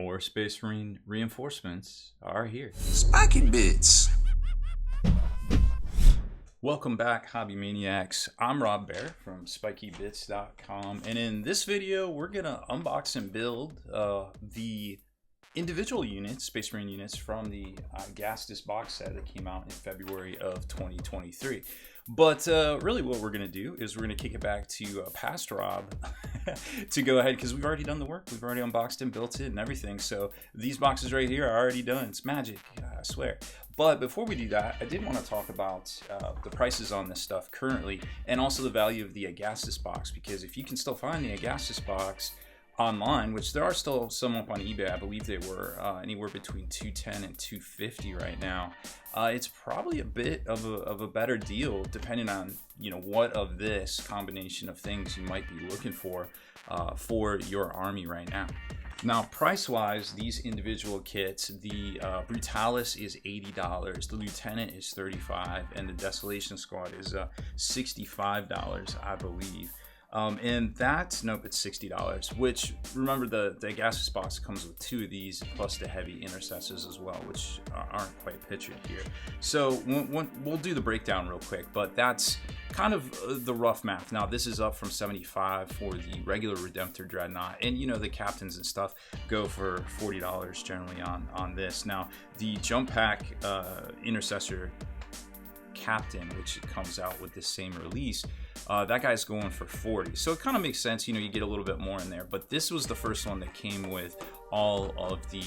More Space Marine reinforcements are here. Spiky bits. Welcome back, Hobby Maniacs. I'm Rob Bear from SpikyBits.com, and in this video, we're gonna unbox and build the individual units, Space Marine units from the Agastus box set that came out in February of 2023. But really what we're going to do is we're going to kick it back to past Rob to go ahead, because we've already done the work. We've already unboxed and built it and everything. So these boxes right here are already done. It's magic, I swear. But before we do that, I did want to talk about the prices on this stuff currently, and also the value of the Agastus box, because if you can still find the Agastus box online, which there are still some up on eBay, I believe they were anywhere between $210 and $250 right now. It's probably a bit of a better deal, depending on what of this combination of things you might be looking for your army right now. Now, price-wise, these individual kits, the Brutalis is $80, the Lieutenant is $35, and the Desolation Squad is $65, I believe. And that's, nope, it's $60, which, remember, the Agastus box comes with 2 of these, plus the heavy intercessors as well, which aren't quite pictured here. So we'll do the breakdown real quick, but that's kind of the rough math. Now, this is up from $75 for the regular Redemptor Dreadnought, and the captains and stuff go for $40 generally on this. Now, the Jump Pack Intercessor Captain, which comes out with this same release, that guy's going for $40, so it kind of makes sense. You get a little bit more in there, but this was the first one that came with all of the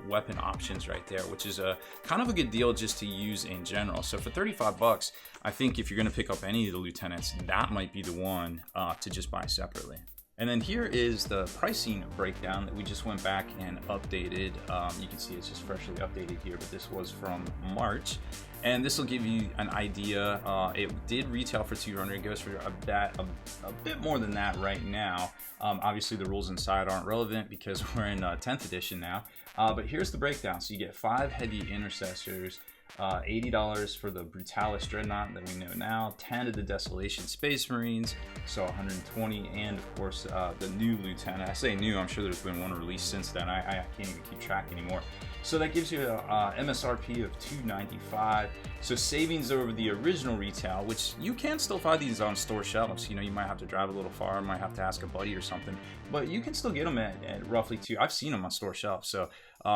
weapon options right there, which is a kind of a good deal just to use in general. So for 35 bucks, I think if you're going to pick up any of the lieutenants, that might be the one to just buy separately. And then here is the pricing breakdown that we just went back and updated. You can see it's just freshly updated here, but this was from March. And this will give you an idea. It did retail for $200. It goes for a bit more than that right now. Obviously, the rules inside aren't relevant because we're in 10th edition now. But here's the breakdown. So you get 5 heavy intercessors, $80 for the Brutalis Dreadnought that we know now, 10 of the Desolation Space Marines, so $120, and of course the new Lieutenant. I say new, I'm sure there's been one released since then. I can't even keep track anymore. So that gives you a MSRP of $295. So savings over the original retail, which you can still find these on store shelves. You might have to drive a little far, might have to ask a buddy or something, but you can still get them at roughly $2. I've seen them on store shelves, so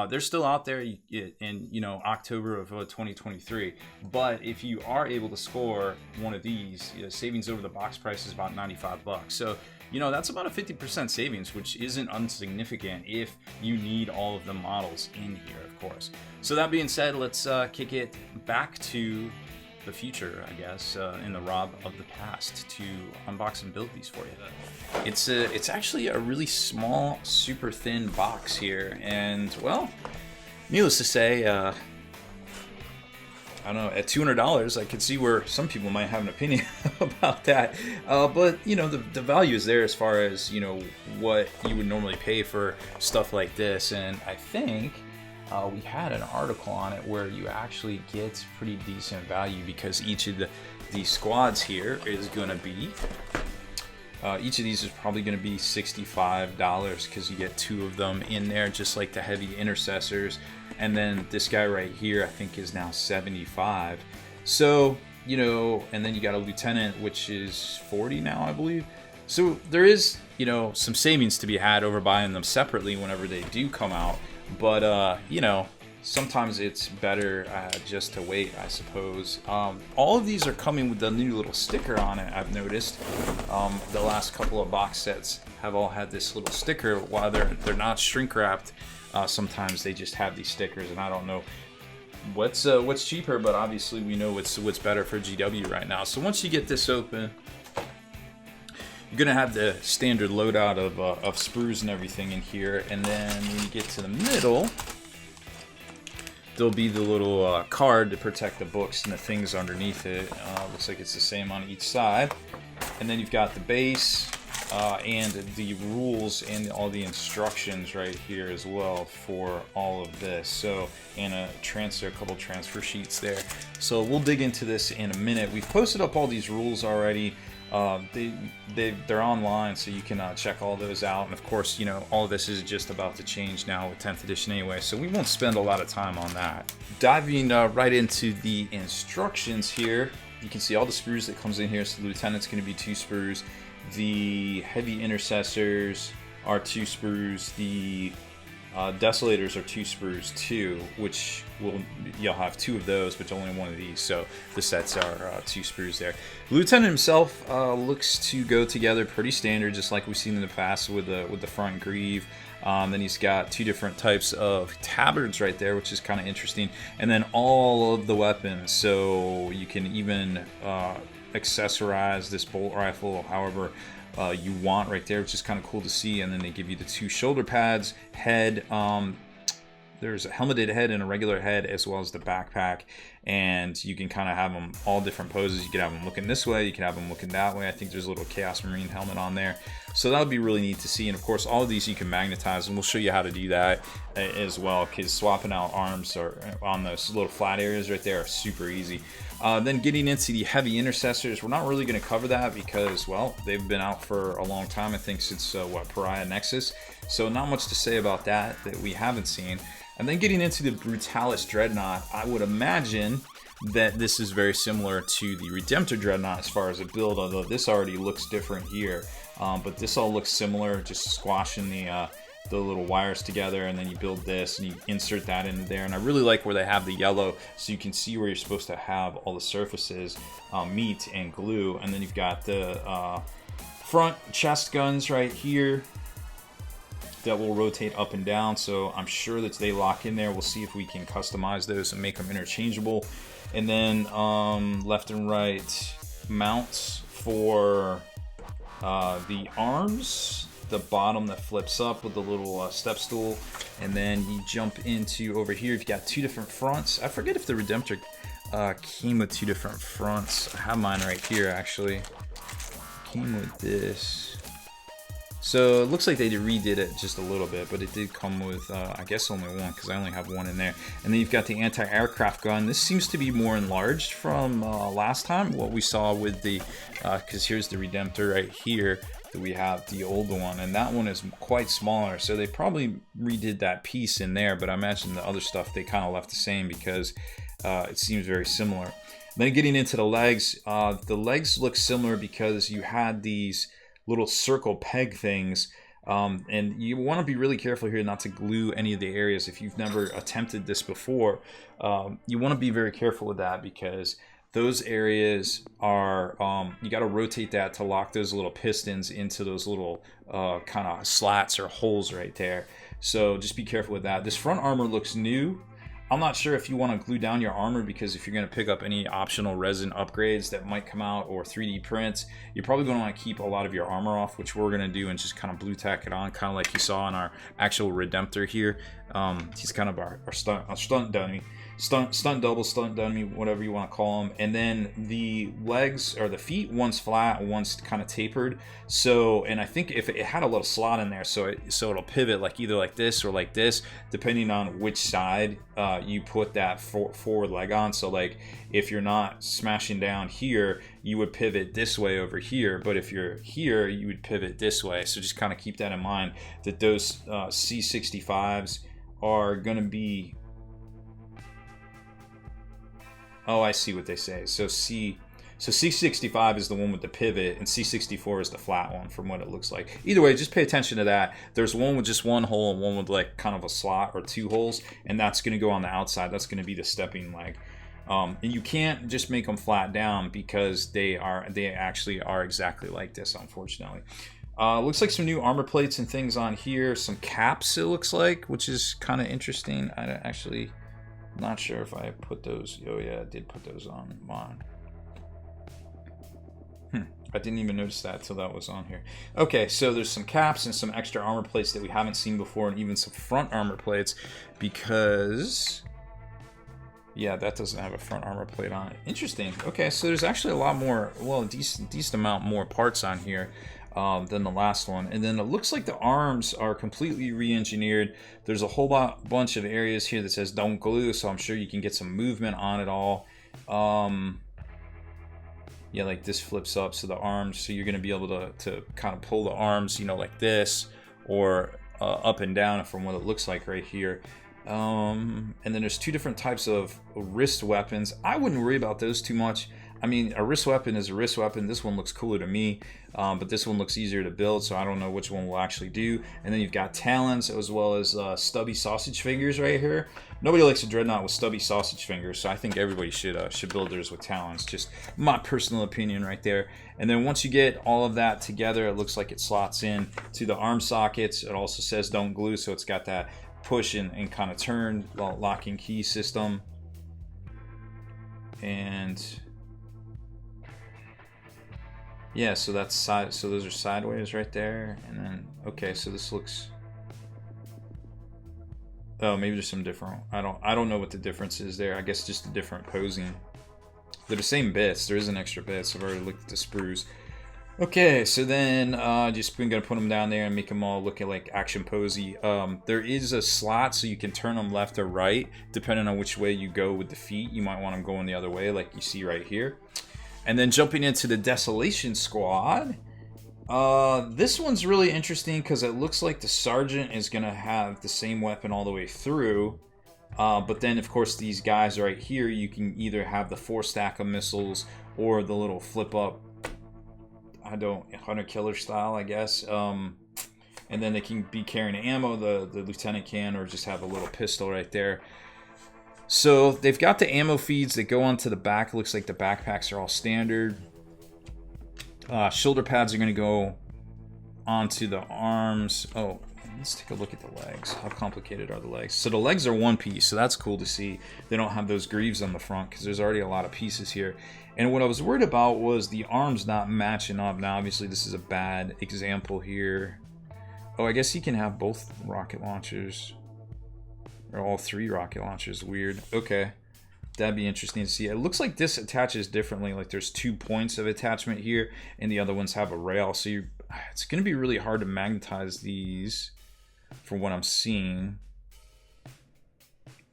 they're still out there in October of 2023. But if you are able to score one of these, savings over the box price is about 95 bucks. So that's about a 50% savings, which isn't insignificant if you need all of the models in here, of course. So that being said, let's kick it back to the future, I guess, in the Rob of the past, to unbox and build these for you. It's actually a really small, super thin box here, and well, needless to say, I don't know, at $200, I could see where some people might have an opinion about that. But, the value is there as far as, what you would normally pay for stuff like this. And I think we had an article on it where you actually get pretty decent value, because each of these squads here is going to be, each of these is probably going to be $65, because you get 2 of them in there, just like the heavy intercessors. And then this guy right here, I think, is now $75. So, and then you got a lieutenant, which is $40 now, I believe. So there is, some savings to be had over buying them separately whenever they do come out. But, sometimes it's better just to wait, I suppose. All of these are coming with the new little sticker on it, I've noticed. The last couple of box sets have all had this little sticker. While they're not shrink wrapped, sometimes they just have these stickers, and I don't know what's cheaper, but obviously we know what's better for GW right now. So once you get this open, you're gonna have the standard loadout of sprues and everything in here, and then when you get to the middle, there'll be the little card to protect the books and the things underneath it. Looks like it's the same on each side, and then you've got the base. And the rules and all the instructions right here as well for all of this. So, and a couple transfer sheets there. So we'll dig into this in a minute. We've posted up all these rules already. They're online, so you can check all those out. And of course, you know, all of this is just about to change now with 10th edition anyway, so we won't spend a lot of time on that. Diving right into the instructions here, you can see all the sprues that comes in here. So the lieutenant's going to be 2 sprues, the heavy intercessors are 2 sprues, the Desolators are 2 sprues too, which you'll have 2 of those, but only 1 of these. So the sets are 2 sprues there. Lieutenant himself looks to go together pretty standard, just like we've seen in the past with the front greave. Then he's got 2 different types of tabards right there, which is kind of interesting. And then all of the weapons, so you can even accessorize this bolt rifle however you want right there, which is kind of cool to see. And then they give you the 2 shoulder pads, head, there's a helmeted head and a regular head, as well as the backpack, and you can kind of have them all different poses. You can have them looking this way, you can have them looking that way. I think there's a little Chaos Marine helmet on there, so that would be really neat to see. And of course, all of these you can magnetize, and we'll show you how to do that as well, because swapping out arms or on those little flat areas right there are super easy. Then getting into the heavy intercessors, we're not really going to cover that because, well, they've been out for a long time. I think since Pariah Nexus, so not much to say about that we haven't seen. And then getting into the Brutalis Dreadnought, I would imagine that this is very similar to the Redemptor Dreadnought as far as a build, although this already looks different here. But this all looks similar, just squashing the little wires together, and then you build this and you insert that into there. And I really like where they have the yellow, so you can see where you're supposed to have all the surfaces meet and glue. And then you've got the front chest guns right here that will rotate up and down, so I'm sure that they lock in there. We'll see if we can customize those and make them interchangeable. And then left and right mounts for the arms, the bottom that flips up with the little step stool. And then you jump into over here, you've got 2 different fronts. I forget if the Redemptor came with 2 different fronts. I have mine right here actually. Came with this. So it looks like they redid it just a little bit, but it did come with, I guess, only 1, because I only have 1 in there. And then you've got the anti-aircraft gun. This seems to be more enlarged from last time, what we saw with the, because here's the Redemptor right here, that we have the old one, and that one is quite smaller. So they probably redid that piece in there, but I imagine the other stuff they kind of left the same because it seems very similar. Then getting into the legs look similar because you had these little circle peg things, and you want to be really careful here not to glue any of the areas. If you've never attempted this before, you want to be very careful with that, because those areas are you got to rotate that to lock those little pistons into those little kind of slats or holes right there. So just be careful with that. This front armor looks new. I'm not sure if you want to glue down your armor, because if you're going to pick up any optional resin upgrades that might come out or 3D prints, you're probably going to want to keep a lot of your armor off, which we're going to do, and just kind of blue tack it on, kind of like you saw in our actual Redemptor here. He's kind of our stunt dummy. Stunt double, stunt dummy, whatever you want to call them. And then the legs, or the feet, one's flat, one's kind of tapered. So, and I think if it had a little slot in there, so it'll pivot like either like this or like this, depending on which side you put that forward leg on. So like if you're not smashing down here, you would pivot this way over here, but if you're here, you would pivot this way. So just kind of keep that in mind, that those C65s are going to be... Oh, I see what they say. So C65 is the one with the pivot, and C64 is the flat one from what it looks like. Either way, just pay attention to that. There's one with just 1 hole and one with like kind of a slot or 2 holes, and that's going to go on the outside. That's going to be the stepping leg. And you can't just make them flat down, because they actually are exactly like this, unfortunately. Looks like some new armor plates and things on here. Some caps, it looks like, which is kind of interesting. I actually... not sure if I put those. Oh yeah, I did put those on mine. I didn't even notice that till that was on here. Okay, so there's some caps and some extra armor plates that we haven't seen before, and even some front armor plates, because yeah, that doesn't have a front armor plate on it. Interesting. Okay, so there's actually a lot more, well, a decent amount more parts on here than the last one. And then it looks like the arms are completely re-engineered. There's a whole bunch of areas here that says don't glue, so I'm sure you can get some movement on it all. Yeah, like this flips up, so the arms, so you're going to be able to kind of pull the arms, you know, like this, or up and down from what it looks like right here. And then there's two different types of wrist weapons. I wouldn't worry about those too much. I mean, a wrist weapon is a wrist weapon. This one looks cooler to me, but this one looks easier to build, so I don't know which one will actually do. And then you've got talons as well as stubby sausage fingers right here. Nobody likes a dreadnought with stubby sausage fingers, so I think everybody should build theirs with talons. Just my personal opinion right there. And then once you get all of that together, it looks like it slots in to the arm sockets. It also says don't glue, so it's got that push and kind of turn locking key system. And yeah, so that's side. So those are sideways right there, and then okay. So this looks. Oh, maybe there's some different. I don't know what the difference is there. I guess just a different posing. They're the same bits. There is an extra bit. So I've already looked at the sprues. Okay, so then just we're gonna put them down there and make them all look like action posy. There is a slot so you can turn them left or right depending on which way you go with the feet. You might want them going the other way, like you see right here. And then jumping into the Desolation Squad, this one's really interesting because it looks like the Sergeant is going to have the same weapon all the way through. But then, of course, these guys right here, you can either have the 4 stack of missiles or the little flip up, Hunter Killer style, I guess. And then they can be carrying ammo, the Lieutenant can, or just have a little pistol right there. So they've got the ammo feeds that go onto the back. It looks like the backpacks are all standard. Shoulder pads are going to go onto the arms. Oh, let's take a look at the legs. How complicated are the legs? So the legs are one piece, so that's cool to see. They don't have those greaves on the front because there's already a lot of pieces here. And what I was worried about was the arms not matching up. Now, obviously, this is a bad example here. Oh, I guess he can have both rocket launchers. Or all 3 rocket launchers. Weird. Okay. That'd be interesting to see. It looks like this attaches differently. Like there's 2 points of attachment here, and the other ones have a rail. So it's going to be really hard to magnetize these from what I'm seeing.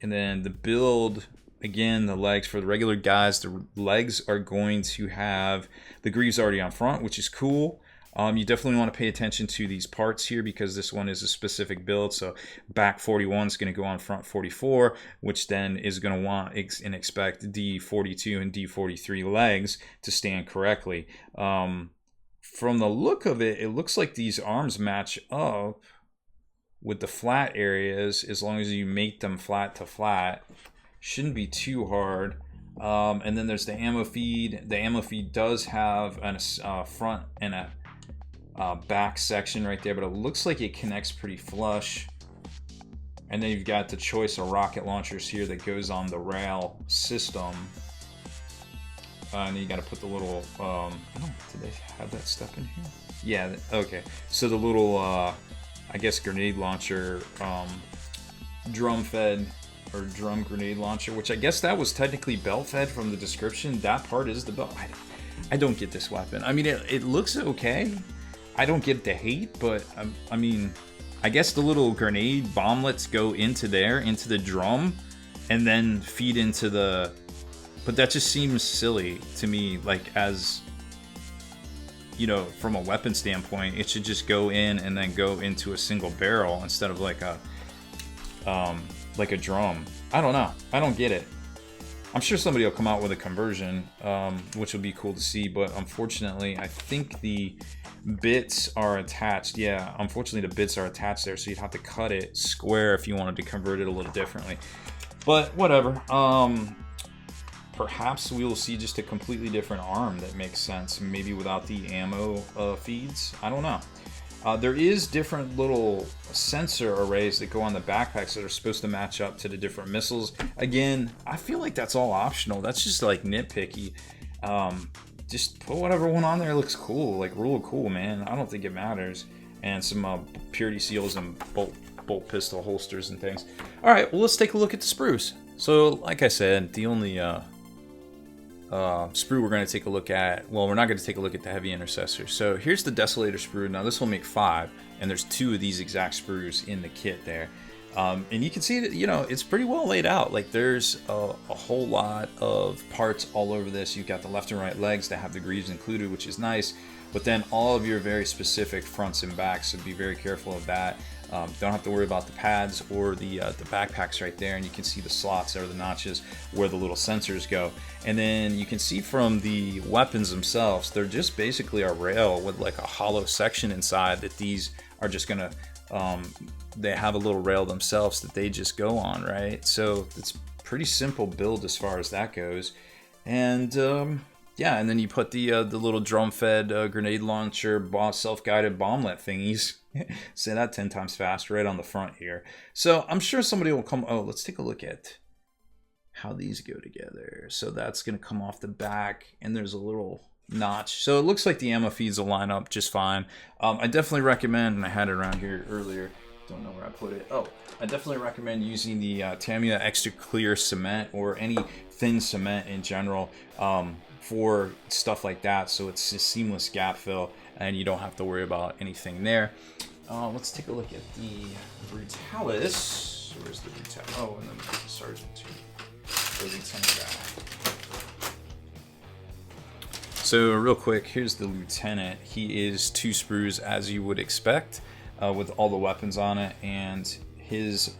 And then the build, again, the legs for the regular guys, the legs are going to have the greaves already on front, which is cool. You definitely want to pay attention to these parts here because this one is a specific build. So back 41 is going to go on front 44, which then is going to want and expect D42 and D43 legs to stand correctly. From the look of it, it looks like these arms match up with the flat areas as long as you make them flat to flat. Shouldn't be too hard. And then there's the ammo feed. The ammo feed does have a front and a back section right there, but it looks like it connects pretty flush. And then you've got the choice of rocket launchers here that goes on the rail system. And then you got to put the little I don't know, did they have that step in here? Yeah, okay. So the little I guess grenade launcher, drum fed or drum grenade launcher, which I guess that was technically belt fed from the description. That part is the belt. I don't get this weapon. I mean, it looks okay. I don't get the hate, but I mean, I guess the little grenade bomblets go into there, into the drum, and then feed into the... But that just seems silly to me, like as, you know, from a weapon standpoint, it should just go in and then go into a single barrel instead of like a drum. I don't know. I don't get it. I'm sure somebody will come out with a conversion, which will be cool to see, but unfortunately, I think the bits are attached. Yeah, unfortunately, the bits are attached there, so you'd have to cut it square if you wanted to convert it a little differently. But whatever. Perhaps we will see just a completely different arm that makes sense, maybe without the ammo feeds. I don't know. There is different little sensor arrays that go on the backpacks that are supposed to match up to the different missiles. Again, I feel like that's all optional. That's just like nitpicky. Just put whatever one on there looks cool, like real cool, man. I don't think it matters. And some purity seals and bolt pistol holsters and things. All right, well, let's take a look at the sprues. So, like I said, the only sprue we're going to take a look at, well, we're not going to take a look at the heavy intercessor. So here's the Desolator sprue. Now this will make 5, and there's 2 of these exact sprues in the kit there. And you can see that, you know, it's pretty well laid out. Like there's a whole lot of parts all over this. You've got the left and right legs that have the greaves included, which is nice. But then all of your very specific fronts and backs, so be very careful of that. Don't have to worry about the pads or the backpacks right there, and you can see the slots or the notches where the little sensors go. And then you can see from the weapons themselves, they're just basically a rail with like a hollow section inside that these are just gonna, they have a little rail themselves that they just go on, right? So it's pretty simple build as far as that goes. And yeah, and then you put the little drum-fed grenade launcher, self-guided bomblet thingies. Say that 10 times fast right on the front here. So I'm sure somebody will come. Oh, let's take a look at how these go together. So that's going to come off the back, and there's a little notch. So it looks like the ammo feeds will line up just fine. I definitely recommend, and I had it around here earlier. Don't know where I put it. Oh, I definitely recommend using the Tamiya Extra Clear Cement or any thin cement in general for stuff like that. So it's a seamless gap fill, and you don't have to worry about anything there. Let's take a look at the Brutalis. Where's the Brutalis? Oh, and then the Sergeant too. The Lieutenant guy. So real quick, here's the Lieutenant. He is 2 sprues as you would expect, with all the weapons on it, and his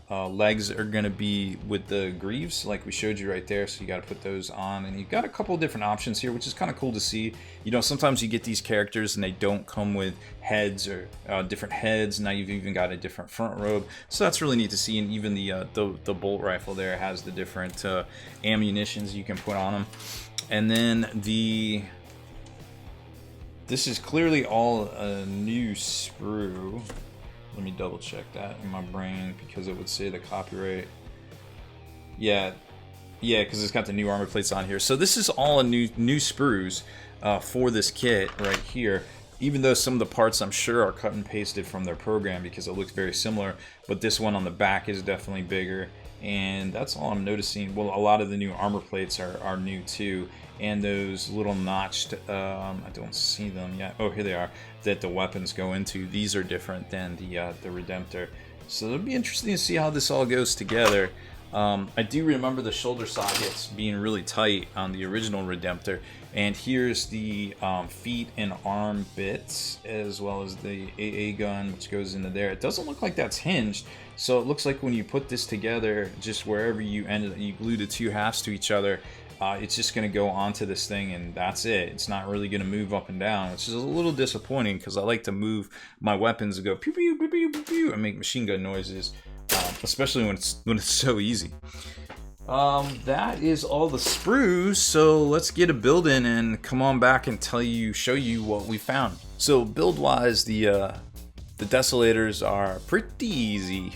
legs are going to be with the greaves like we showed you right there, so you got to put those on. And you've got a couple of different options here, which is kind of cool to see. You know, sometimes you get these characters and they don't come with heads or different heads. Now you've even got a different front robe, so that's really neat to see. And even the bolt rifle there has the different ammunitions you can put on them. And then this is clearly all a new sprue. Let me double check that in my brain because it would say the copyright. Yeah, because it's got the new armor plates on here. So this is all a new sprues for this kit right here. Even though some of the parts I'm sure are cut and pasted from their program because it looks very similar, but this one on the back is definitely bigger. And that's all I'm noticing. Well, a lot of the new armor plates are new too. And those little notched, I don't see them yet. Oh, here they are, that the weapons go into. These are different than the Redemptor. So it'll be interesting to see how this all goes together. I do remember the shoulder sockets being really tight on the original Redemptor. And here's the feet and arm bits, as well as the AA gun, which goes into there. It doesn't look like that's hinged. So it looks like when you put this together, just wherever you glue the 2 halves to each other, it's just going to go onto this thing, and that's it. It's not really going to move up and down, which is a little disappointing because I like to move my weapons and go pew pew pew pew pew pew and make machine gun noises, especially when it's so easy. That is all the sprues, so let's get a build in and come on back and show you what we found. So build wise, the Desolators are pretty easy.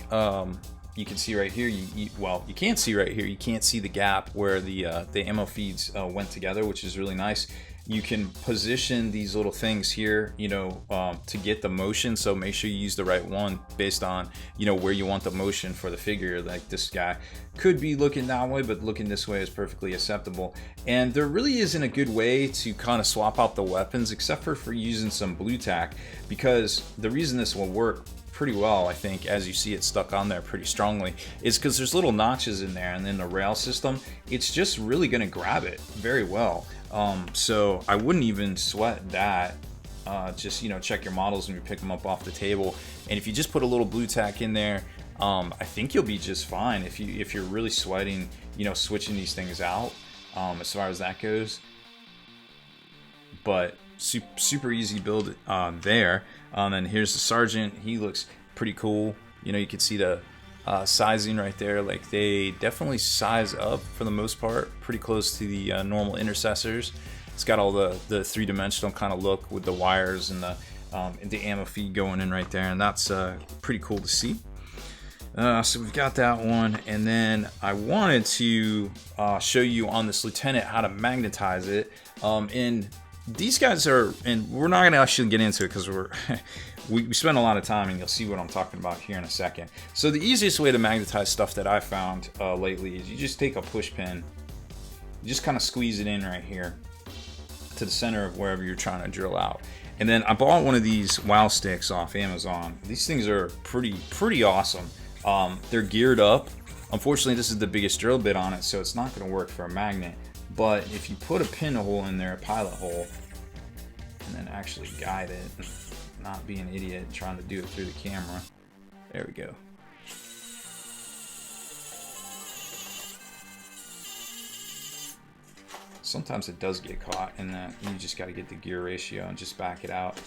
You can see right here, well, you can't see right here, you can't see the gap where the ammo feeds went together, which is really nice. You can position these little things here, you know, to get the motion, so make sure you use the right one based on, you know, where you want the motion for the figure. Like this guy could be looking that way, but looking this way is perfectly acceptable. And there really isn't a good way to kind of swap out the weapons except for using some blue tack, because the reason this will work pretty well, I think, as you see it stuck on there pretty strongly, is because there's little notches in there, and then the rail system, it's just really going to grab it very well. So I wouldn't even sweat that. Just, you know, check your models when you pick them up off the table, and if you just put a little blue tack in there, I think you'll be just fine. If you're really sweating, you know, switching these things out, as far as that goes. But super easy build there. And here's the Sergeant. He looks pretty cool. You know, you can see the sizing right there. Like, they definitely size up for the most part, pretty close to the normal intercessors. It's got all the three-dimensional kind of look with the wires and the ammo feed going in right there, and that's pretty cool to see. So we've got that one, and then I wanted to show you on this Lieutenant how to magnetize it. And these guys are, and we're not going to actually get into it because we spend a lot of time, and you'll see what I'm talking about here in a second. So the easiest way to magnetize stuff that I found lately is you just take a push pin, you just kind of squeeze it in right here to the center of wherever you're trying to drill out, And then I bought one of these wow sticks off Amazon. These things are pretty awesome. They're geared up. Unfortunately, this is the biggest drill bit on it, so it's not going to work for a magnet. But if you put a pinhole in there, a pilot hole, and then actually guide it, not be an idiot trying to do it through the camera. There we go. Sometimes it does get caught, and then you just got to get the gear ratio and just back it out.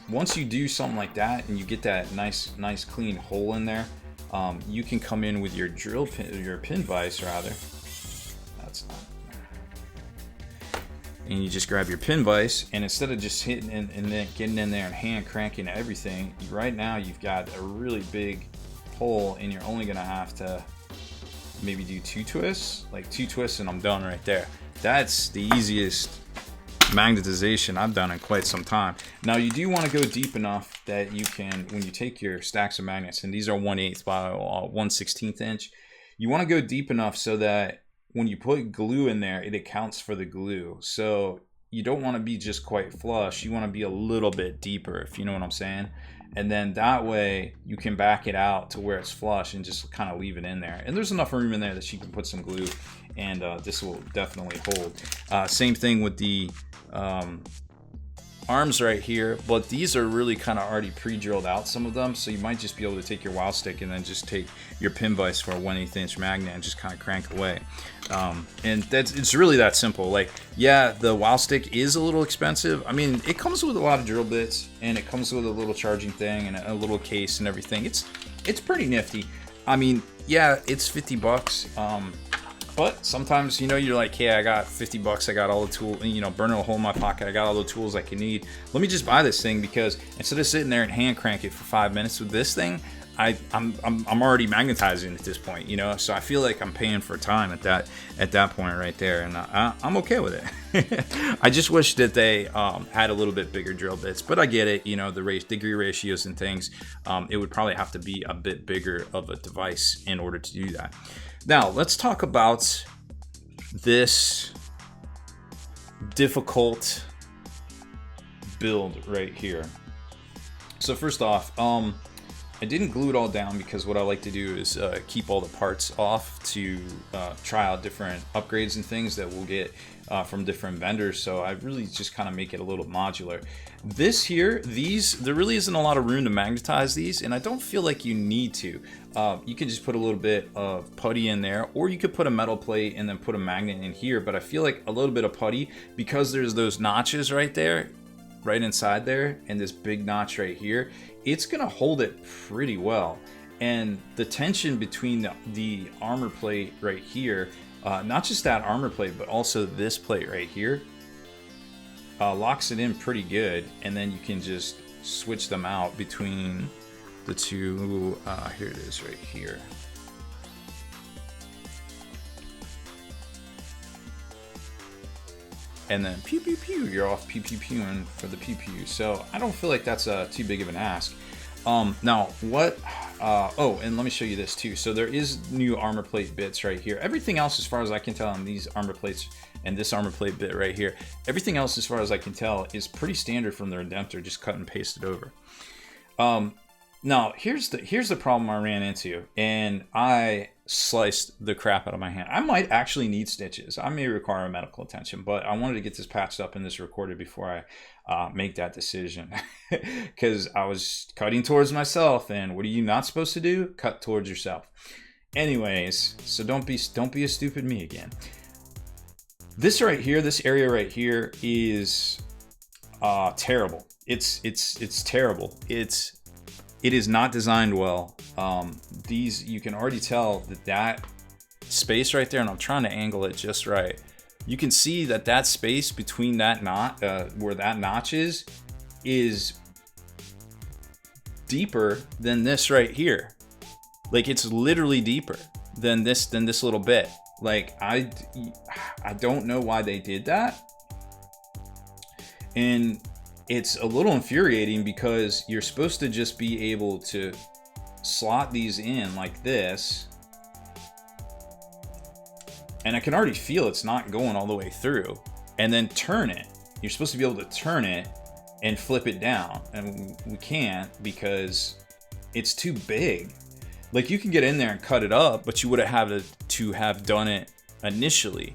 Once you do something like that and you get that nice clean hole in there, you can come in with your drill pin, your pin vise rather. That's not. And you just grab your pin vise, and instead of just hitting and then getting in there and hand cranking everything, right now you've got a really big hole, and you're only gonna have to maybe do 2 twists, like 2 twists, and I'm done right there. That's the easiest magnetization I've done in quite some time. Now you do want to go deep enough that you can, when you take your stacks of magnets, and these are 1/8 by 1/16 inch, you want to go deep enough so that when you put glue in there, it accounts for the glue. So you don't want to be just quite flush. You want to be a little bit deeper, if you know what I'm saying. And then that way you can back it out to where it's flush and just kind of leave it in there. And there's enough room in there that you can put some glue, and this will definitely hold. Same thing with the arms right here, but these are really kind of already pre-drilled out, some of them, so you might just be able to take your wow stick and then just take your pin vise for a 1/8 inch magnet and just kind of crank away. And it's really that simple. Like, yeah, the wow stick is a little expensive. I mean, it comes with a lot of drill bits, and it comes with a little charging thing and a little case and everything. It's pretty nifty. I mean, yeah, it's 50 bucks. But sometimes, you know, you're like, hey, I got 50 bucks, I got all the tools, you know, burning a hole in my pocket, I got all the tools I can need. Let me just buy this thing, because instead of sitting there and hand crank it for 5 minutes with this thing, I'm already magnetizing at this point, you know. So I feel like I'm paying for time at that point right there, and I'm okay with it. I just wish that they had a little bit bigger drill bits, but I get it, you know, the degree ratios and things. It would probably have to be a bit bigger of a device in order to do that. Now, let's talk about this difficult build right here. So first off, I didn't glue it all down, because what I like to do is keep all the parts off to try out different upgrades and things that we'll get from different vendors. So I really just kind of make it a little modular. This here, there really isn't a lot of room to magnetize these, and I don't feel like you need to. You can just put a little bit of putty in there, or you could put a metal plate and then put a magnet in here, but I feel like a little bit of putty, because there's those notches right there, right inside there, and this big notch right here, it's gonna hold it pretty well. And the tension between the armor plate right here, not just that armor plate, but also this plate right here, locks it in pretty good. And then you can just switch them out between the two. Here it is right here. And then pew pew pew, you're off pew pew pewing for the pew pew. So I don't feel like that's too big of an ask. Now what? Oh, and let me show you this too. So there is new armor plate bits right here. Everything else, as far as I can tell, on these armor plates and this armor plate bit right here, everything else, as far as I can tell, is pretty standard from the Redemptor, just cut and pasted over. Now here's the problem I ran into, and I sliced the crap out of my hand. I might actually need stitches. I may require medical attention, but I wanted to get this patched up and this recorded before I make that decision, because I was cutting towards myself, and what are you not supposed to do? Cut towards yourself. Anyways, so don't be a stupid me again. This right here, this area right here is terrible. It's terrible. It is not designed well. These, you can already tell that space right there, and I'm trying to angle it just right. You can see that space between that knot, where that notch is deeper than this right here. Like, it's literally deeper than this little bit. Like, I don't know why they did that. And it's a little infuriating, because you're supposed to just be able to slot these in like this, and I can already feel it's not going all the way through, and then turn it. You're supposed to be able to turn it and flip it down, and we can't because it's too big. Like, you can get in there and cut it up, but you would have had to have done it initially.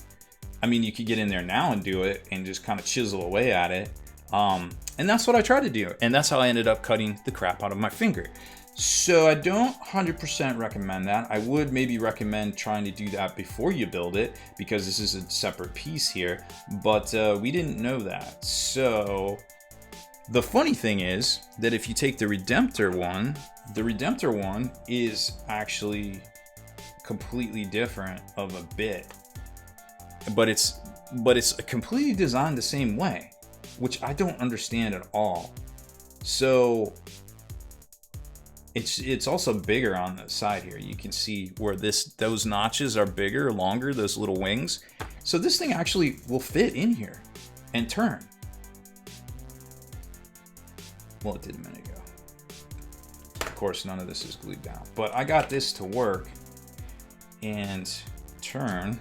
I mean, you could get in there now and do it and just kind of chisel away at it. And that's what I tried to do. And that's how I ended up cutting the crap out of my finger. So I don't 100% recommend that. I would maybe recommend trying to do that before you build it, because this is a separate piece here. But we didn't know that. So the funny thing is that if you take the Redemptor one is actually completely different of a bit. But it's completely designed the same way, which I don't understand at all. So it's also bigger on the side here. You can see where those notches are bigger, longer, those little wings. So this thing actually will fit in here and turn. Well, it did a minute ago. Of course, none of this is glued down, but I got this to work and turn.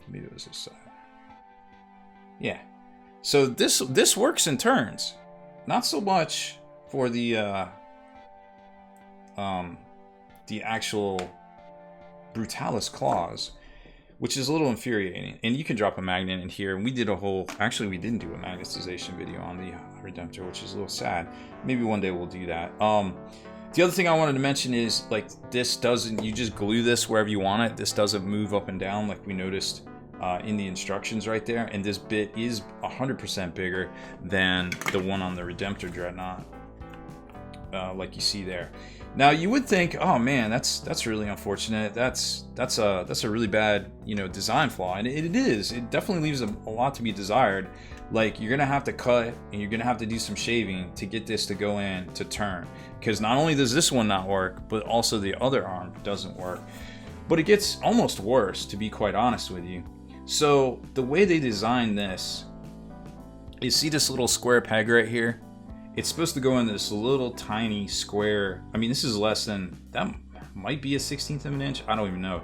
Maybe it was this side. Yeah. So this works and turns. Not so much for the actual Brutalis claws, which is a little infuriating. And you can drop a magnet in here. And we did actually we didn't do a magnetization video on the Redemptor, which is a little sad. Maybe one day we'll do that. The other thing I wanted to mention is, like, this doesn't, you just glue this wherever you want it. This doesn't move up and down like we noticed in the instructions right there. And this bit is 100% bigger than the one on the Redemptor Dreadnought, like you see there. Now you would think, oh man, that's really unfortunate. That's a really bad, design flaw, and it is. It definitely leaves a lot to be desired. Like, you're gonna have to cut and you're gonna have to do some shaving to get this to go in to turn, because not only does this one not work, but also the other arm doesn't work. But it gets almost worse, to be quite honest with you. So the way they designed this, you see this little square peg right here? It's supposed to go in this little tiny square. I mean, this is less than, that might be a 1/16 of an inch. I don't even know.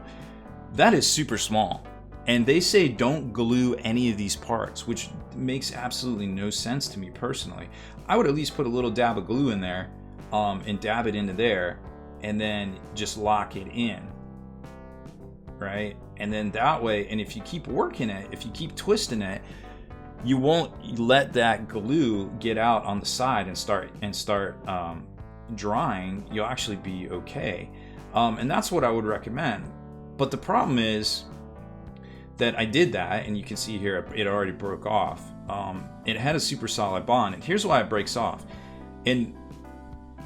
That is super small. And they say don't glue any of these parts, which makes absolutely no sense to me personally. I would at least put a little dab of glue in there and dab it into there, and then just lock it in, right? And then that way, and if you keep working it, if you keep twisting it, you won't let that glue get out on the side and start drying. You'll actually be okay. And that's what I would recommend. But the problem is that I did that, and you can see here it already broke off. It had a super solid bond, and here's why it breaks off. And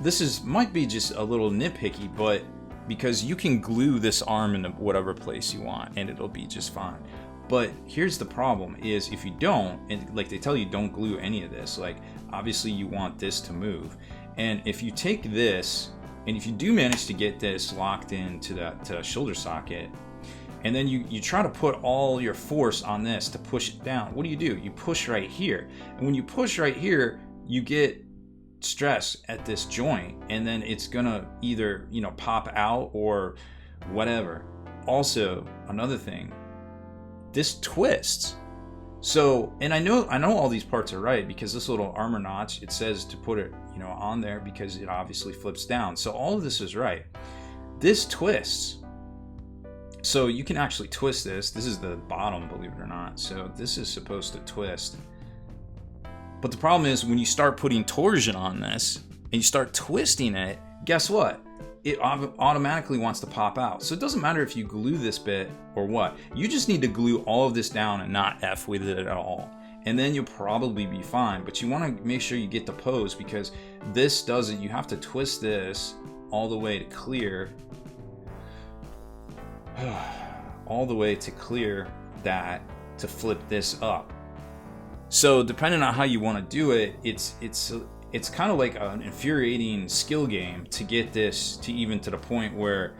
this might be just a little nitpicky, but because you can glue this arm in whatever place you want and it'll be just fine. But here's the problem is, if you don't, and like they tell you, don't glue any of this, like obviously you want this to move. And if you take this, and if you do manage to get this locked into that shoulder socket, and then you try to put all your force on this to push it down, what do? You push right here. And when you push right here, you get stress at this joint, and then it's gonna either, pop out or whatever. Also, another thing, this twists. So, and I know all these parts are right, because this little armor notch, it says to put it, on there because it obviously flips down. So all of this is right. This twists. So you can actually twist this. This is the bottom, believe it or not. So this is supposed to twist. But the problem is, when you start putting torsion on this and you start twisting it, guess what? It automatically wants to pop out. So it doesn't matter if you glue this bit or what. You just need to glue all of this down and not F with it at all. And then you'll probably be fine. But you want to make sure you get the pose, because this doesn't, you have to twist this all the way to clear. All the way to clear that, to flip this up. So depending on how you want to do it, it's kind of like an infuriating skill game to get this to even to the point where,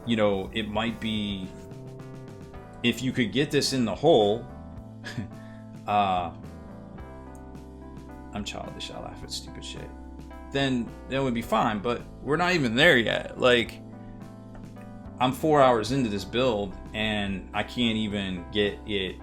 it might be, if you could get this in the hole, I'm childish, I laugh at stupid shit, then that would be fine. But we're not even there yet. Like, I'm 4 hours into this build and I can't even get it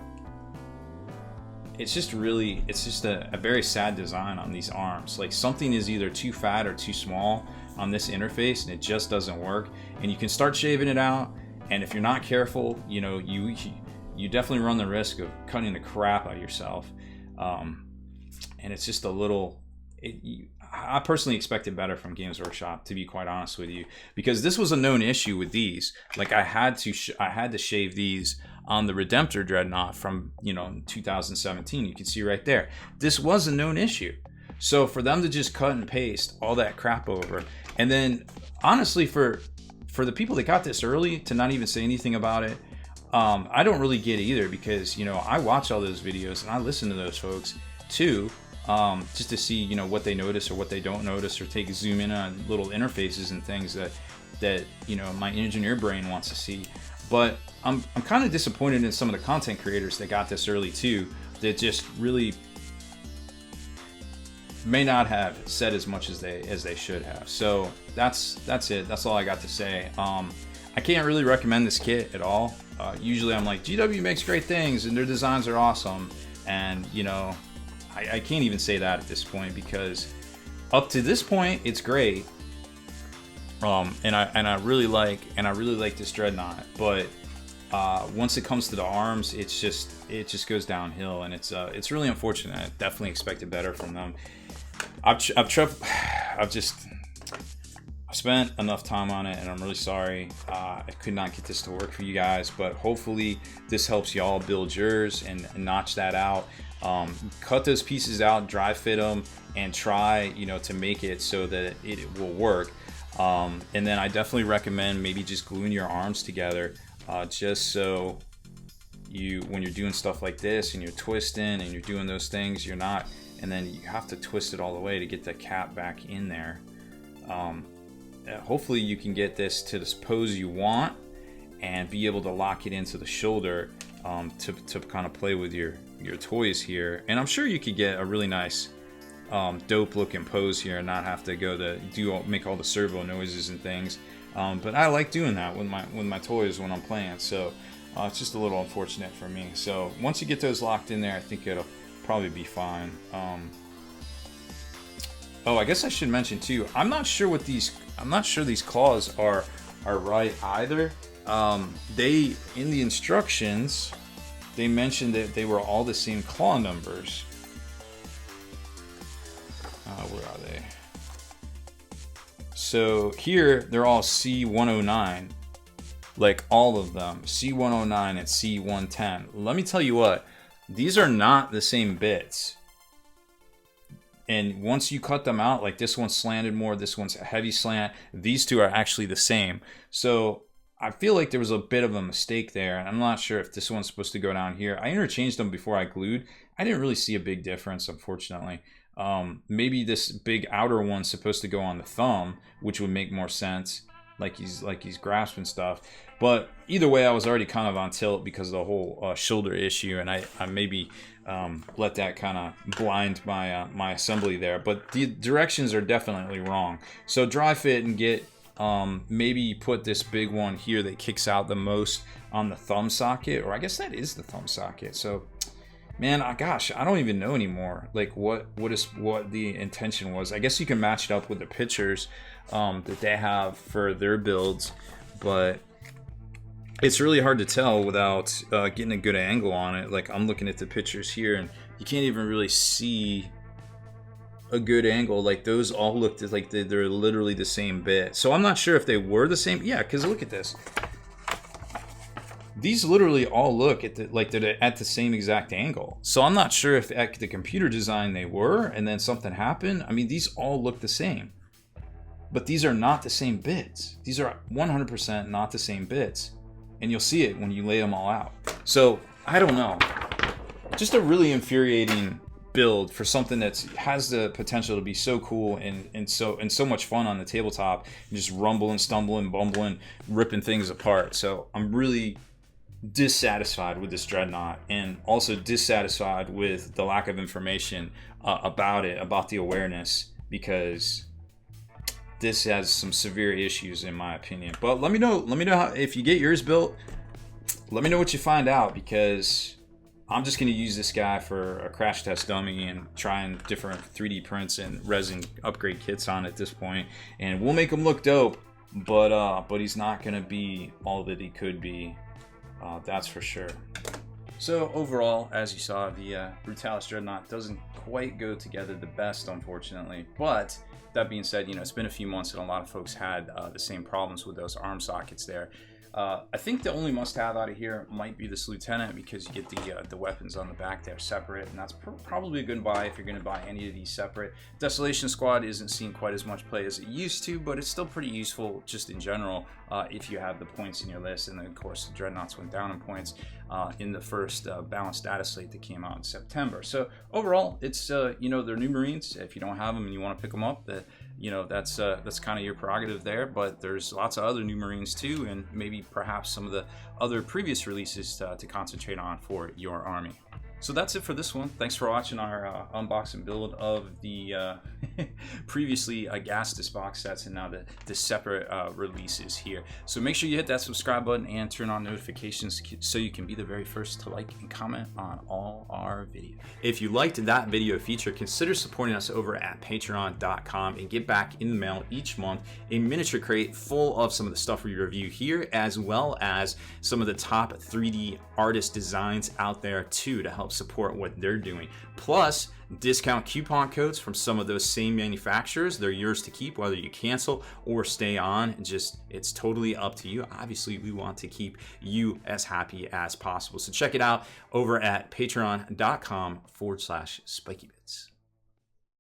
it's just really, it's just a very sad design on these arms. Like something is either too fat or too small on this interface, and it just doesn't work. And you can start shaving it out, and if you're not careful, you know, you definitely run the risk of cutting the crap out of yourself. And it's just a little, I personally expected better from Games Workshop, to be quite honest with you, because this was a known issue with these. Like I had to shave these on the Redemptor Dreadnought from, you know, 2017. You can see right there, this was a known issue. So for them to just cut and paste all that crap over, and then honestly for the people that got this early to not even say anything about it, I don't really get it either, because, you know, I watch all those videos and I listen to those folks too, just to see, you know, what they notice or what they don't notice, or take a zoom in on little interfaces and things that you know, my engineer brain wants to see. But I'm kind of disappointed in some of the content creators that got this early too, that just really may not have said as much as they should have. So that's it. That's all I got to say. I can't really recommend this kit at all. Usually I'm like, GW makes great things and their designs are awesome, and you know, I can't even say that at this point, because up to this point it's great. And I really like this Dreadnought, but once it comes to the arms, it just goes downhill, and it's really unfortunate. I definitely expected better from them. I've spent enough time on it, and I'm really sorry I could not get this to work for you guys, but hopefully this helps y'all build yours and notch that out. Cut those pieces out, dry fit them, and try, you know, to make it so that it will work. And then I definitely recommend maybe just gluing your arms together, just so when you're doing stuff like this and you're twisting and you're doing those things, you're not, and then you have to twist it all the way to get the cap back in there. Hopefully you can get this to the pose you want and be able to lock it into the shoulder, to kind of play with your toys here. And I'm sure you could get a really nice dope looking pose here and not have to make all the servo noises and things. But I like doing that with my toys when I'm playing, so it's just a little unfortunate for me. So once you get those locked in there, I think it'll probably be fine. Oh, I guess I should mention too, I'm not sure these claws are right either. They, in the instructions, they mentioned that they were all the same claw numbers. Where are they? So here they're all C109, like all of them, C109 and C110. Let me tell you what, these are not the same bits. And once you cut them out, like this one's slanted more, this one's a heavy slant, these two are actually the same. So I feel like there was a bit of a mistake there, and I'm not sure if this one's supposed to go down here. I interchanged them before I glued. I didn't really see a big difference, unfortunately. Maybe this big outer one's supposed to go on the thumb, which would make more sense, like he's grasping stuff. But either way, I was already kind of on tilt because of the whole shoulder issue, and I maybe let that kind of blind my assembly there. But the directions are definitely wrong. So dry fit and get maybe put this big one here that kicks out the most on the thumb socket, or I guess that is the thumb socket. So man, gosh, I don't even know anymore, like what the intention was. I guess you can match it up with the pictures that they have for their builds, but it's really hard to tell without getting a good angle on it. Like I'm looking at the pictures here, and you can't even really see a good angle. Like those all look like they're literally the same bit. So I'm not sure if they were the same. Yeah, because look at this. These literally all look at they're at the same exact angle. So I'm not sure if at the computer design they were, and then something happened. I mean, these all look the same, but these are not the same bits. These are 100% not the same bits, and you'll see it when you lay them all out. So I don't know. Just a really infuriating build for something that has the potential to be so cool and so much fun on the tabletop, and just rumbling, stumbling, bumbling, ripping things apart. So I'm really dissatisfied with this Dreadnought, and also dissatisfied with the lack of information about the awareness, because this has some severe issues in my opinion. But let me know how, if you get yours built, let me know what you find out, because I'm just going to use this guy for a crash test dummy and trying different 3D prints and resin upgrade kits on at this point, and we'll make him look dope, but he's not going to be all that he could be, that's for sure. So overall, as you saw, the Brutalis Dreadnought doesn't quite go together the best, unfortunately. But that being said, you know, it's been a few months and a lot of folks had the same problems with those arm sockets there. I think the only must-have out of here might be this Lieutenant, because you get the weapons on the back there separate, and that's probably a good buy if you're going to buy any of these separate. Desolation Squad isn't seeing quite as much play as it used to, but it's still pretty useful just in general if you have the points in your list. And then of course the Dreadnoughts went down in points in the first balanced data slate that came out in September. So overall, it's you know, they're new Marines. If you don't have them and you want to pick them up, you know, that's kind of your prerogative there. But there's lots of other new Marines too, and maybe perhaps some of the other previous releases to concentrate on for your army. So that's it for this one. Thanks for watching our unbox and build of the previously Agastus box sets and now the separate releases here. So make sure you hit that subscribe button and turn on notifications so you can be the very first to like and comment on all our videos. If you liked that video feature, consider supporting us over at patreon.com and get back in the mail each month a miniature crate full of some of the stuff we review here, as well as some of the top 3D artist designs out there too, to help support what they're doing. Plus, discount coupon codes from some of those same manufacturers. They're yours to keep, whether you cancel or stay on. It's totally up to you. Obviously, we want to keep you as happy as possible. So check it out over at patreon.com/spikybits.